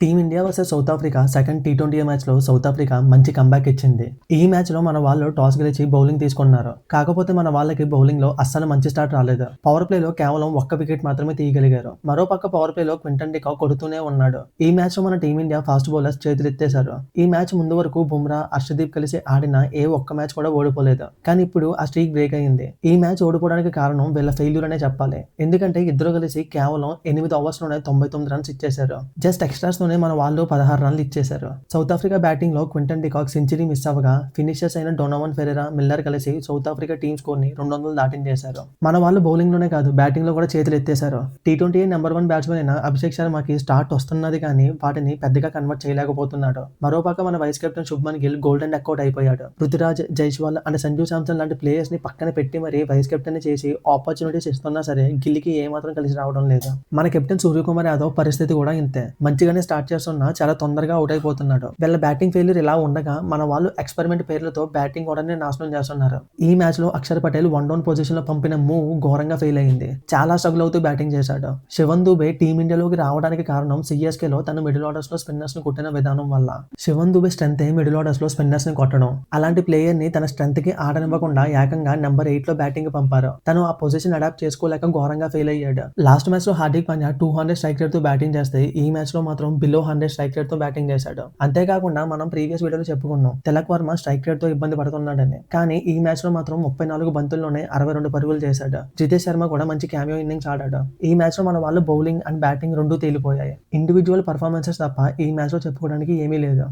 Team India versus south Africa second T20 మ్యాచ్‌లో south Africa మంచి comeback ఇచ్చింది. ఈ మ్యాచ్‌లో మన వాళ్ళు టాస్ గెలిచి బౌలింగ్ తీసుకున్నారు. కాకపోతే మన వాళ్ళకి బౌలింగ్‌లో అస్సలు మంచి స్టార్ట్ రాలేదు. పవర్ ప్లేలో కేవలం ఒక్క వికెట్ మాత్రమే తీయగలిగారు. మరోపక్క పవర్ ప్లేలో క్వింటన్ డికాక్ కొడుతూనే ఉన్నాడు. ఈ మ్యాచ్‌లో మన టీమిండియా ఫాస్ట్ బౌలర్స్ చేతులెత్తేశారు. ఈ మ్యాచ్ ముందు వరకు బుమ్రా, హర్షదీప్ కలిసి ఆడిన ఏ ఒక్క మ్యాచ్ కూడా ఓడిపోలేదు. కానీ ఇప్పుడు ఆ స్ట్రీక్ బ్రేక్ అయింది. ఈ మ్యాచ్ ఓడిపోవడానికి కారణం వీళ్ళ ఫెయిల్యూర్ అనే చెప్పాలి. ఎందుకంటే ఇద్దరు కలిసి కేవలం 8 ఓవర్స్‌లోనే 99 రన్స్ ఇచ్చేశారు. జస్ట్ ఎక్స్ట్రాస్ తోనే మన వాళ్ళు 16 రన్లు ఇచ్చేశారు. సౌత్ ఆఫ్రికా బ్యాటింగ్ లో క్వింటన్ డికాక్ సెంచరీ మిస్ అవ్వగా ఫినిషర్స్ అయిన డొనోవన్ ఫెరెరా, మిల్లర్ కలిసి సౌత్ ఆఫ్రికా టీమ్ స్కోర్ ని 200 దాటించేశారు. మన వాళ్ళు బౌలింగ్ లోనే కాదు బ్యాటింగ్ లో కూడా చేతులు ఎత్తేశారు. టీ20 నెంబర్ 1 బ్యాట్స్మెన్ అయిన అభిషేక్ శర్మకి స్టార్ట్ వస్తున్నది కానీ వాటిని పెద్దగా కన్వర్ట్ చేయలేకపోతున్నాడు. మరోపక్క మన vice captain Shubman Gill golden duck out అయిపోయాడు. పృథ్వీరాజ్, జైస్వాల్ అండ్ సంజు శాంసన్ లాంటి ప్లేయర్స్ ని పక్కన పెట్టి మరి వైస్ కెప్టెన్ చేసి ఆపర్చునిటీస్ ఇస్తున్నా సరే గిల్కి ఏమాత్రం కలిసి రావడం లేదు. మన కెప్టెన్ సూర్యకుమార్ యాదవ్ పరిస్థితి కూడా ఇంతే. మంచిగానే స్టార్ట్ చేస్తున్నా చాలా తొందరగా అవుట్ అయిపోతున్నాడు. వీళ్ళ బ్యాటింగ్ ఫెయిల్యూర్ ఇలా ఉండగా మన వాళ్ళు ఎక్స్పెరిమెంట్ పేర్లతో బ్యాటింగ్ ఆర్డర్ని నాశనం చేస్తున్నారు. ఈ మ్యాచ్ లో అక్షర్ పటేల్ 1 డౌన్ పొజిషన్ లో పంపిన మూవ్ ఘోరంగా ఫెయిల్ అయింది. చాలా స్ట్రగుల్ అవుతూ బ్యాటింగ్ చేశాడు. శివన్ దుబే టీమిండియాలోకి రావడానికి కారణం సిఎస్కే లో తను మిడిల్ ఆర్డర్స్ లో స్పిన్నర్స్ ను కొట్టిన విధానం వల్ల. Shivam Dube strength middle orders లో స్పిన్నర్స్ ని కొట్టడం. అలాంటి ప్లేయర్ ని తన స్ట్రెంత్ కి ఆడనివ్వకుండా ఏకంగా నెంబర్ 8 లో బ్యాటింగ్ పంపారు. తను ఆ పొజిషన్ అడాప్ట్ చేసుకోలేక ఘోరంగా ఫెయిల్ అయ్యాడు. లాస్ట్ మ్యాచ్ లో హార్దిక్ పాండ్యా 200 స్ట్రైక్ రేట్ తో బ్యాటింగ్ చేస్తే ఈ మ్యాచ్ లో మాత్రం బిలో 100 స్ట్రైక్ రేట్ తో బ్యాటింగ్ చేశాడు. అంతేకాకుండా మనం ప్రీవియస్ వీడియోలో చెప్పుకున్నాం తిలక్ వర్మ స్ట్రైక్ రేట్ తో ఇబ్బంది పడుతున్నాడని. కానీ ఈ మ్యాచ్ లో మాత్రం 34 బంతుల్లోనే 62 పరుగులు చేశాడు. జితేష్ శర్మ కూడా మంచి క్యామియో ఇన్నింగ్స్ ఆడాడు. ఈ మ్యాచ్ లో మన వాళ్ళు బౌలింగ్ అండ్ బ్యాటింగ్ రెండూ తేలిపోయాయి. ఇండివిజువల్ పర్ఫార్మెన్సెస్ తప్ప ఈ మ్యాచ్ లో చెప్పుకోవడానికి ఏమీ లేదు.